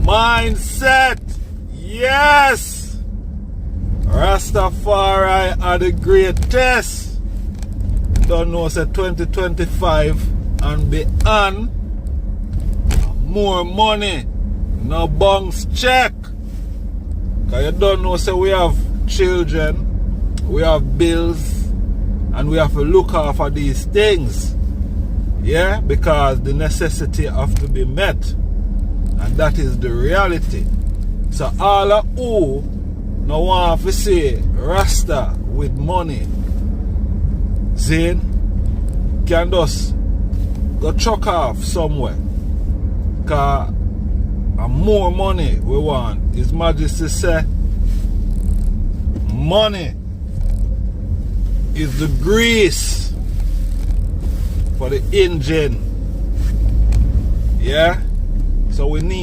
Mindset. Yes. Rastafari are the greatest. Don't know, say 2025 and beyond. More money. No bunks check. Cause you don't know, say we have children, we have bills, and we have to look after these things. Yeah, because the necessity have to be met. And that is the reality. So all of who no want to say Rasta with money, Zane, can just go chuck off somewhere. Cause more money we want. His Majesty say money is the grease for the engine. Yeah? So we need